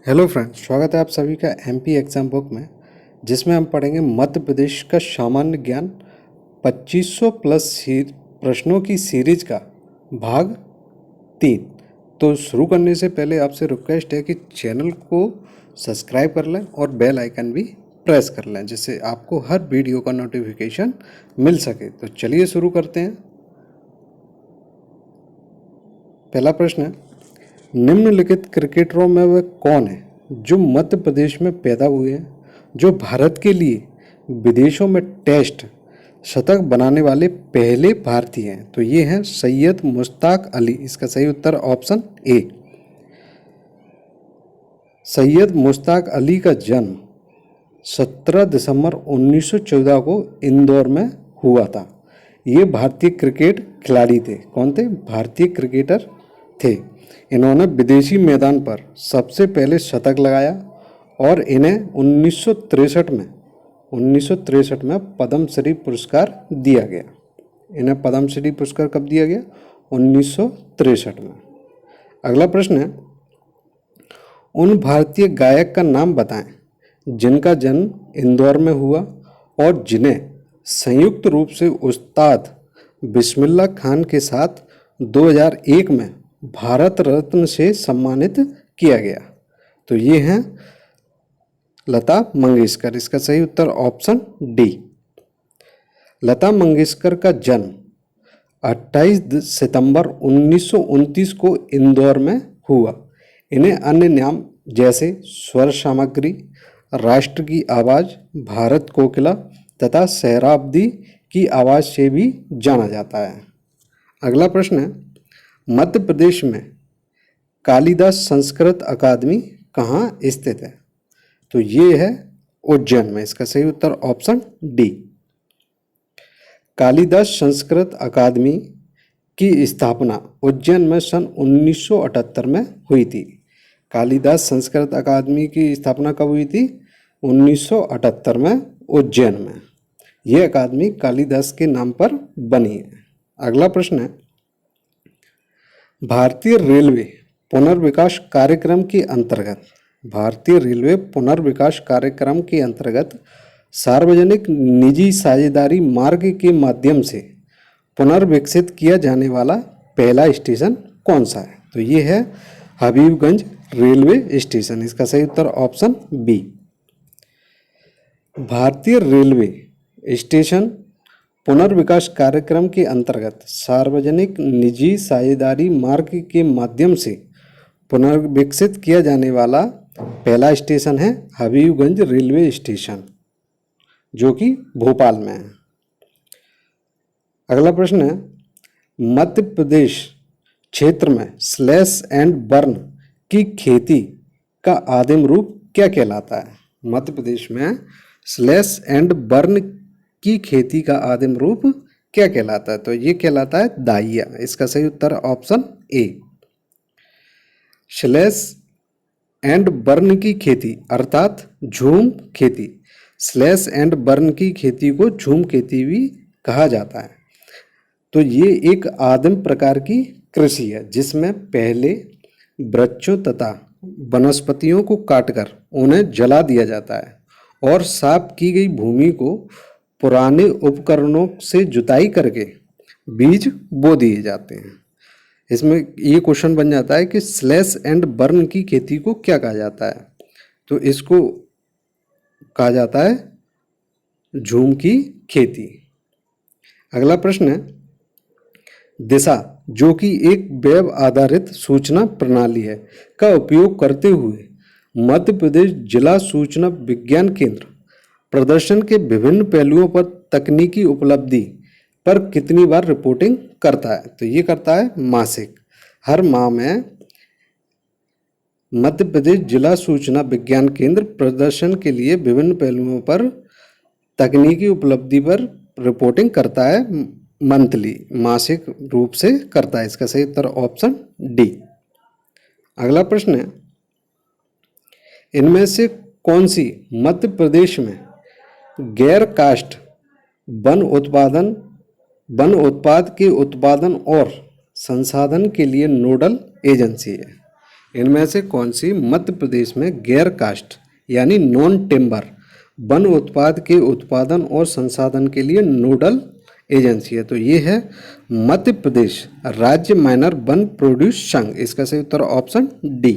Hello friends, स्वागत है आप सभी का एमपी एग्जाम बुक में, जिसमें हम पढ़ेंगे मध्य प्रदेश का सामान्य ज्ञान 2500 प्लस प्रश्नों की सीरीज का भाग 3। तो शुरू करने से पहले आपसे रिक्वेस्ट है कि चैनल को सब्सक्राइब कर लें और बेल आइकन भी प्रेस कर लें, जिससे आपको हर वीडियो का नोटिफिकेशन मिल सके। तो चलिए शुरू करते हैं। पहला प्रश्न है, निम्नलिखित क्रिकेटरों में वह कौन है जो मध्य प्रदेश में पैदा हुए हैं, जो भारत के लिए विदेशों में टेस्ट शतक बनाने वाले पहले भारतीय हैं? तो ये हैं सैयद मुश्ताक अली। इसका सही उत्तर ऑप्शन ए। सैयद मुश्ताक अली का जन्म 17 दिसंबर 1914 को इंदौर में हुआ था। ये भारतीय क्रिकेट खिलाड़ी थे। कौन थे? भारतीय क्रिकेटर थे। इन्होंने विदेशी मैदान पर सबसे पहले शतक लगाया और इन्हें 1963 में पद्मश्री पुरस्कार दिया गया। इन्हें पद्मश्री पुरस्कार कब दिया गया? 1963 में। अगला प्रश्न है, उन भारतीय गायक का नाम बताएं जिनका जन्म इंदौर में हुआ और जिन्हें संयुक्त रूप से उस्ताद बिस्मिल्लाह खान के साथ 2001 में भारत रत्न से सम्मानित किया गया। तो ये हैं लता मंगेशकर। इसका सही उत्तर ऑप्शन डी। लता मंगेशकर का जन्म 28 सितंबर 1929 को इंदौर में हुआ। इन्हें अन्य नाम जैसे स्वर सामग्री, राष्ट्र की आवाज़, भारत कोकिला तथा सहराब्दी की आवाज़ से भी जाना जाता है। अगला प्रश्न है, मध्य प्रदेश में कालिदास संस्कृत अकादमी कहाँ स्थित है? तो ये है उज्जैन में। इसका सही उत्तर ऑप्शन डी। कालिदास संस्कृत अकादमी की स्थापना उज्जैन में सन 1978 में हुई थी। कालिदास संस्कृत अकादमी की स्थापना कब हुई थी? 1978 में उज्जैन में। यह अकादमी कालिदास के नाम पर बनी है। अगला प्रश्न है, भारतीय रेलवे पुनर्विकास कार्यक्रम के अंतर्गत सार्वजनिक निजी साझेदारी मार्ग के माध्यम से पुनर्विकसित किया जाने वाला पहला स्टेशन कौन सा है? तो ये है हबीबगंज रेलवे स्टेशन। इसका सही उत्तर ऑप्शन बी। भारतीय रेलवे स्टेशन पुनर्विकास कार्यक्रम के अंतर्गत सार्वजनिक निजी साझेदारी मार्ग के माध्यम से पुनर्विकसित किया जाने वाला पहला स्टेशन है हबीबगंज रेलवे स्टेशन, जो कि भोपाल में है। अगला प्रश्न है, मध्य प्रदेश क्षेत्र में स्लैश एंड बर्न की खेती का आदिम रूप क्या कहलाता है? मध्य प्रदेश में स्लैश एंड बर्न की खेती का आदिम रूप क्या कहलाता है? तो ये कहलाता है दाहिया। इसका सही उत्तर option A. Slash and burn की खेती अर्थात झूम खेती। स्लैश एंड बर्न की खेती को झूम खेती भी कहा जाता है। तो ये एक आदिम प्रकार की कृषि है जिसमें पहले वृक्षों तथा वनस्पतियों को काटकर उन्हें जला दिया जाता है और साफ की गई भूमि को पुराने उपकरणों से जुताई करके बीज बो दिए जाते हैं। इसमें ये क्वेश्चन बन जाता है कि स्लैश एंड बर्न की खेती को क्या कहा जाता है? तो इसको कहा जाता है झूम की खेती। अगला प्रश्न है, दिशा जो कि एक वेब आधारित सूचना प्रणाली है का उपयोग करते हुए मध्य प्रदेश जिला सूचना विज्ञान केंद्र प्रदर्शन के विभिन्न पहलुओं पर तकनीकी उपलब्धि पर कितनी बार रिपोर्टिंग करता है? तो ये करता है मासिक। हर माह में मध्य प्रदेश जिला सूचना विज्ञान केंद्र प्रदर्शन के लिए विभिन्न पहलुओं पर तकनीकी उपलब्धि पर रिपोर्टिंग करता है। मंथली, मासिक रूप से करता है। इसका सही उत्तर ऑप्शन डी। अगला प्रश्न है, इनमें से कौन सी मध्य प्रदेश में गैर कास्ट वन उत्पाद के उत्पादन और संसाधन के लिए नोडल एजेंसी है? इनमें से कौन सी मध्य प्रदेश में गैर कास्ट यानी नॉन टिम्बर वन उत्पाद के उत्पादन और संसाधन के लिए नोडल एजेंसी है? तो ये है मध्य प्रदेश राज्य माइनर वन प्रोड्यूस संघ। इसका सही उत्तर ऑप्शन डी।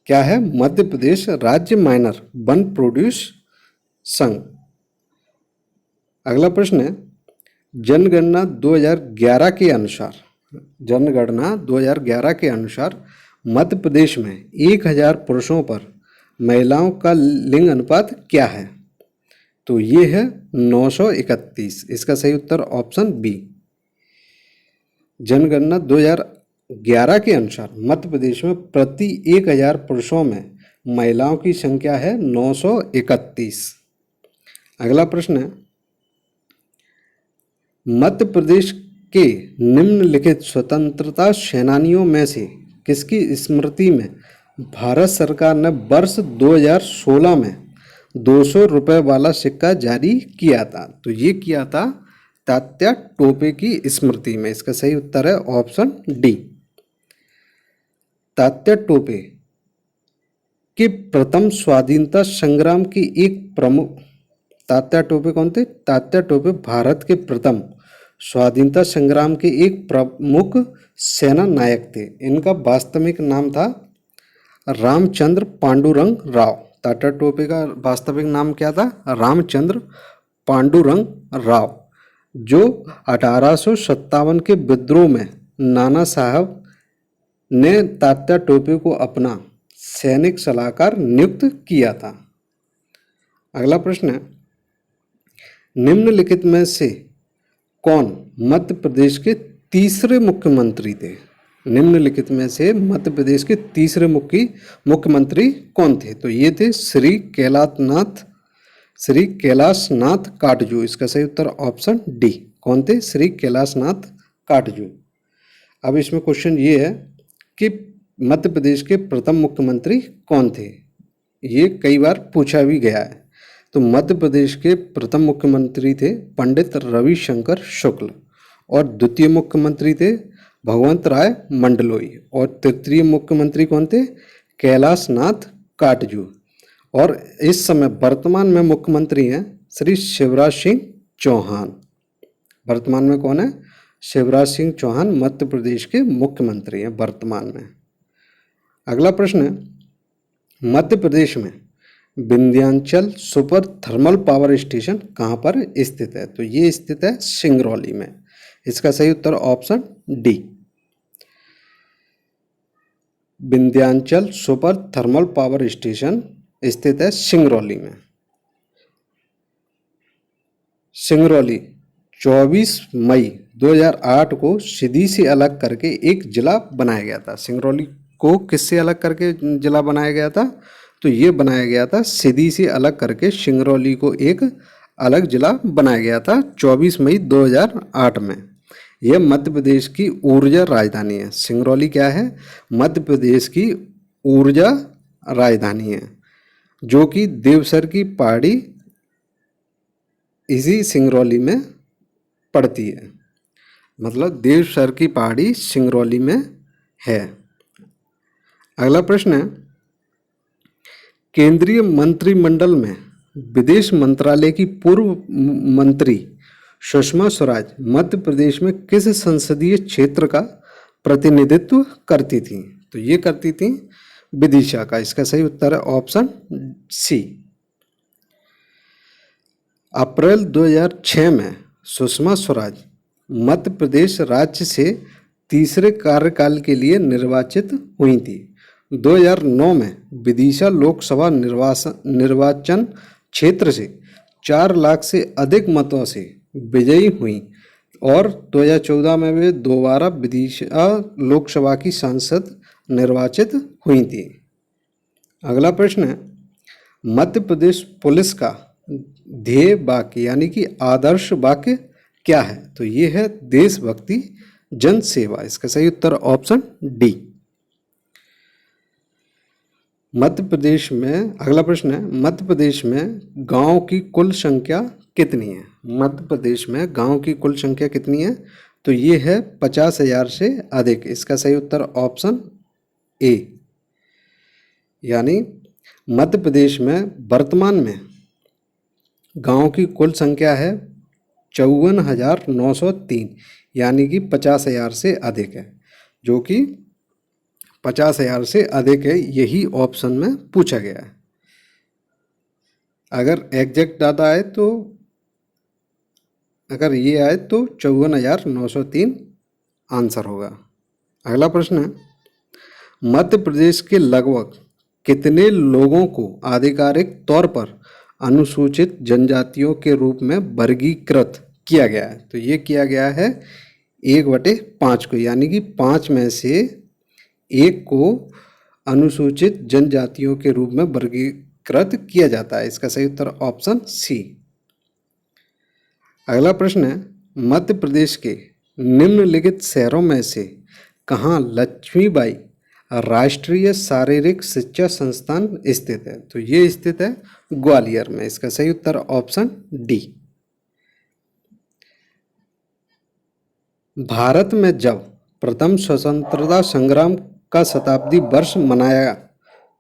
क्या है? मध्य प्रदेश राज्य माइनर वन प्रोड्यूस संघ। अगला प्रश्न है, जनगणना 2011 के अनुसार, जनगणना 2011 के अनुसार मध्य प्रदेश में 1000 पुरुषों पर महिलाओं का लिंग अनुपात क्या है? तो ये है 931। इसका सही उत्तर ऑप्शन बी। जनगणना 2011 के अनुसार मध्य प्रदेश में प्रति 1000 पुरुषों में महिलाओं की संख्या है 931। अगला प्रश्न है, मध्य प्रदेश के निम्नलिखित स्वतंत्रता सेनानियों में से किसकी स्मृति में भारत सरकार ने वर्ष 2016 में 200 रुपये वाला सिक्का जारी किया था? तो ये किया था तात्या टोपे की स्मृति में। इसका सही उत्तर है ऑप्शन डी। तात्या टोपे के प्रथम स्वाधीनता संग्राम की एक प्रमुख, तात्या टोपे कौन थे? तात्या टोपे भारत के प्रथम स्वाधीनता संग्राम के एक प्रमुख सेना नायक थे। इनका वास्तविक नाम था रामचंद्र पांडुरंग राव। तात्या टोपे का वास्तविक नाम क्या था? रामचंद्र पांडुरंग राव, जो 1857 के विद्रोह में नाना साहब ने तात्या टोपे को अपना सैनिक सलाहकार नियुक्त किया था। अगला प्रश्न है, निम्नलिखित में से कौन मध्य प्रदेश के तीसरे मुख्यमंत्री थे? निम्नलिखित में से मध्य प्रदेश के तीसरे मुख्यमंत्री कौन थे? तो ये थे श्री कैलाशनाथ काटजू। इसका सही उत्तर ऑप्शन डी। कौन थे? श्री कैलाशनाथ काटजू। अब इसमें क्वेश्चन ये है कि मध्य प्रदेश के प्रथम मुख्यमंत्री कौन थे? ये कई बार पूछा भी गया है। तो मध्य प्रदेश के प्रथम मुख्यमंत्री थे पंडित रविशंकर शुक्ल, और द्वितीय मुख्यमंत्री थे भगवंत राय मंडलोई, और तृतीय मुख्यमंत्री कौन थे? कैलाशनाथ काटजू। और इस समय वर्तमान में मुख्यमंत्री हैं श्री शिवराज सिंह चौहान। वर्तमान में कौन है? शिवराज सिंह चौहान मध्य प्रदेश के मुख्यमंत्री हैं वर्तमान में। अगला प्रश्न है, मध्य प्रदेश में Vindhyachal super thermal power station कहाँ पर स्थित है? तो ये स्थित है सिंगरौली में। इसका सही उत्तर option D. Vindhyachal super thermal power station स्थित है सिंगरौली में। सिंगरौली 24 मई 2008 को सीधी से अलग करके एक जिला बनाया गया था। सिंगरौली को किससे अलग करके जिला बनाया गया था? तो ये बनाया गया था सीधी से अलग करके सिंगरौली को एक अलग जिला बनाया गया था 24 मई 2008 में। यह मध्य प्रदेश की ऊर्जा राजधानी है। सिंगरौली क्या है? मध्य प्रदेश की ऊर्जा राजधानी है, जो कि देवसर की पहाड़ी इसी सिंगरौली में पड़ती है। मतलब देवसर की पहाड़ी सिंगरौली में है। अगला प्रश्न है, केंद्रीय मंत्रिमंडल में विदेश मंत्रालय की पूर्व मंत्री सुषमा स्वराज मध्य प्रदेश में किस संसदीय क्षेत्र का प्रतिनिधित्व करती थी? तो ये करती थी विदिशा का। इसका सही उत्तर है ऑप्शन सी। अप्रैल 2006 में सुषमा स्वराज मध्य प्रदेश राज्य से तीसरे कार्यकाल के लिए निर्वाचित हुई थी। 2009 में विदिशा लोकसभा निर्वाचन क्षेत्र से 4 लाख से अधिक मतों से विजयी हुई, और 2014 में वे दोबारा विदिशा लोकसभा की सांसद निर्वाचित हुई थी। अगला प्रश्न है, मध्य प्रदेश पुलिस का ध्येय वाक्य यानी कि आदर्श वाक्य क्या है? तो ये है देशभक्ति जन सेवा। इसका सही उत्तर ऑप्शन डी। मध्य प्रदेश में अगला प्रश्न है, मध्य प्रदेश में गांव की कुल संख्या कितनी है? मध्य प्रदेश में गांव की कुल संख्या कितनी है? तो ये है 50,000 से अधिक। इसका सही उत्तर ऑप्शन ए, यानी मध्य प्रदेश में वर्तमान में गांव की कुल संख्या है 54,903, यानी कि 50,000 से अधिक है, जो कि 50,000 से अधिक है, यही ऑप्शन में पूछा गया है। अगर एग्जैक्ट डाटा आए तो, अगर ये आए तो 54,903 आंसर होगा। अगला प्रश्न है, मध्य प्रदेश के लगभग कितने लोगों को आधिकारिक तौर पर अनुसूचित जनजातियों के रूप में वर्गीकृत किया गया है? तो ये किया गया है 1/5 को, यानी कि 5 में से 1 को अनुसूचित जनजातियों के रूप में वर्गीकृत किया जाता है। इसका सही उत्तर ऑप्शन सी। अगला प्रश्न है, मध्य प्रदेश के निम्नलिखित शहरों में से कहाँ लक्ष्मीबाई राष्ट्रीय शारीरिक शिक्षा संस्थान स्थित है? तो ये स्थित है ग्वालियर में। इसका सही उत्तर ऑप्शन डी। भारत में जब प्रथम स्वतंत्रता संग्राम का शताब्दी वर्ष मनाया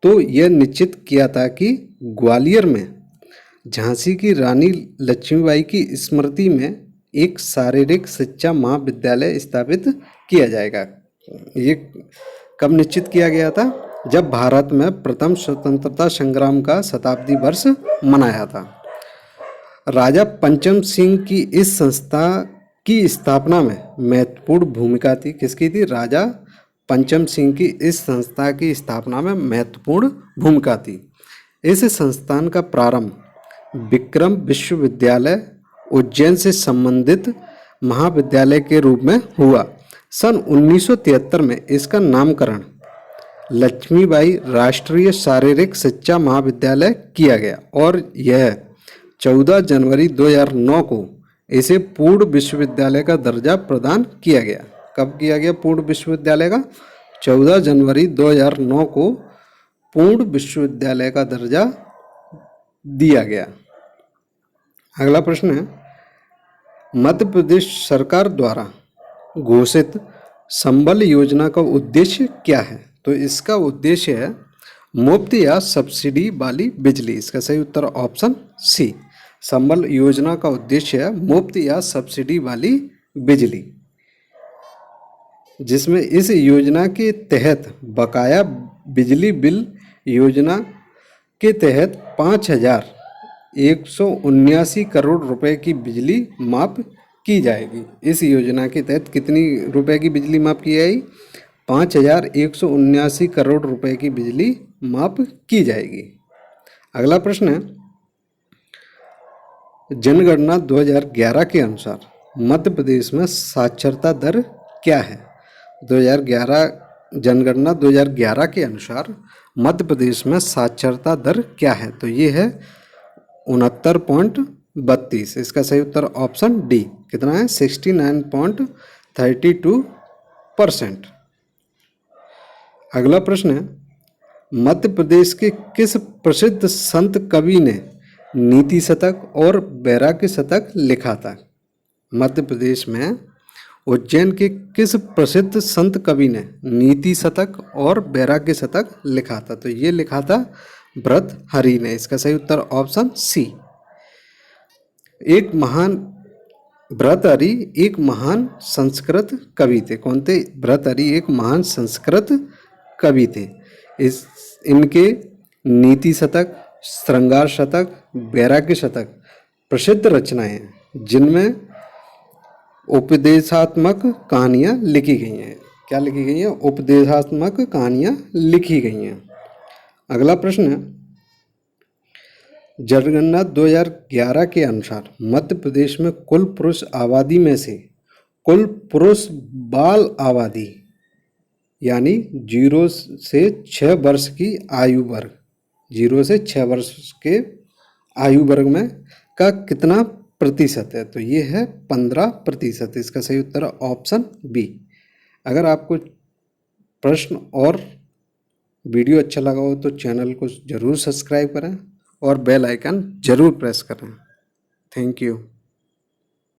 तो यह निश्चित किया था कि ग्वालियर में झांसी की रानी लक्ष्मीबाई की स्मृति में एक शारीरिक शिक्षा महाविद्यालय स्थापित किया जाएगा। ये कब निश्चित किया गया था? जब भारत में प्रथम स्वतंत्रता संग्राम का शताब्दी वर्ष मनाया था। राजा पंचम सिंह की इस संस्था की स्थापना में महत्वपूर्ण भूमिका थी। किसकी थी? राजा पंचम सिंह की इस संस्था की स्थापना में महत्वपूर्ण भूमिका थी। इस संस्थान का प्रारंभ विक्रम विश्वविद्यालय उज्जैन से संबंधित महाविद्यालय के रूप में हुआ। सन 1973 में इसका नामकरण लक्ष्मीबाई राष्ट्रीय शारीरिक शिक्षा महाविद्यालय किया गया और यह 14 जनवरी 2009 को इसे पूर्ण विश्वविद्यालय का दर्जा प्रदान किया गया। कब किया गया पूर्ण विश्वविद्यालय का? 14 जनवरी 2009 को पूर्ण विश्वविद्यालय का दर्जा दिया गया। अगला प्रश्न है, मध्य प्रदेश सरकार द्वारा घोषित संबल योजना का उद्देश्य क्या है? तो इसका उद्देश्य है मुफ्त या सब्सिडी वाली बिजली। इसका सही उत्तर ऑप्शन सी। संबल योजना का उद्देश्य है मुफ्त या सब्सिडी वाली बिजली, जिसमें इस योजना के तहत बकाया बिजली बिल योजना के तहत 5,179 करोड़ रुपए की बिजली माफ की जाएगी। इस योजना के तहत कितनी रुपए की बिजली माफ की जाएगी? 5,179 करोड़ रुपए की बिजली माफ की जाएगी। अगला प्रश्न है, जनगणना 2011 के अनुसार मध्य प्रदेश में साक्षरता दर क्या है? 2011 जनगणना 2011 के अनुसार मध्य प्रदेश में साक्षरता दर क्या है? तो ये है 69.32। इसका सही उत्तर ऑप्शन डी। कितना है? 69.32%। अगला प्रश्न है, मध्य प्रदेश के किस प्रसिद्ध संत कवि ने नीति शतक और वैराग्य शतक लिखा था? मध्य प्रदेश में उज्जैन के किस प्रसिद्ध संत कवि ने नीति शतक और वैराग्य शतक लिखा था? तो ये लिखा था भर्तृहरि ने। इसका सही उत्तर ऑप्शन सी। भर्तृहरि एक महान संस्कृत कवि थे। कौन थे? भर्तृहरि एक महान संस्कृत कवि थे। इनके नीति शतक, श्रृंगार शतक, वैराग्य शतक प्रसिद्ध रचनाएं हैं, जिनमें उपदेशात्मक कहानियाँ लिखी गई हैं। क्या लिखी गई हैं? उपदेशात्मक कहानियाँ लिखी गई हैं। अगला प्रश्न है, जनगणना 2011 के अनुसार मध्य प्रदेश में कुल पुरुष आबादी में से कुल पुरुष बाल आबादी यानी 0 से 6 वर्ष की आयु वर्ग, 0 से 6 वर्ष के आयु वर्ग में का कितना प्रतिशत है? तो ये है 15%। इसका सही उत्तर ऑप्शन बी। अगर आपको प्रश्न और वीडियो अच्छा लगा हो तो चैनल को ज़रूर सब्सक्राइब करें और बेल आइकन ज़रूर प्रेस करें। Thank you.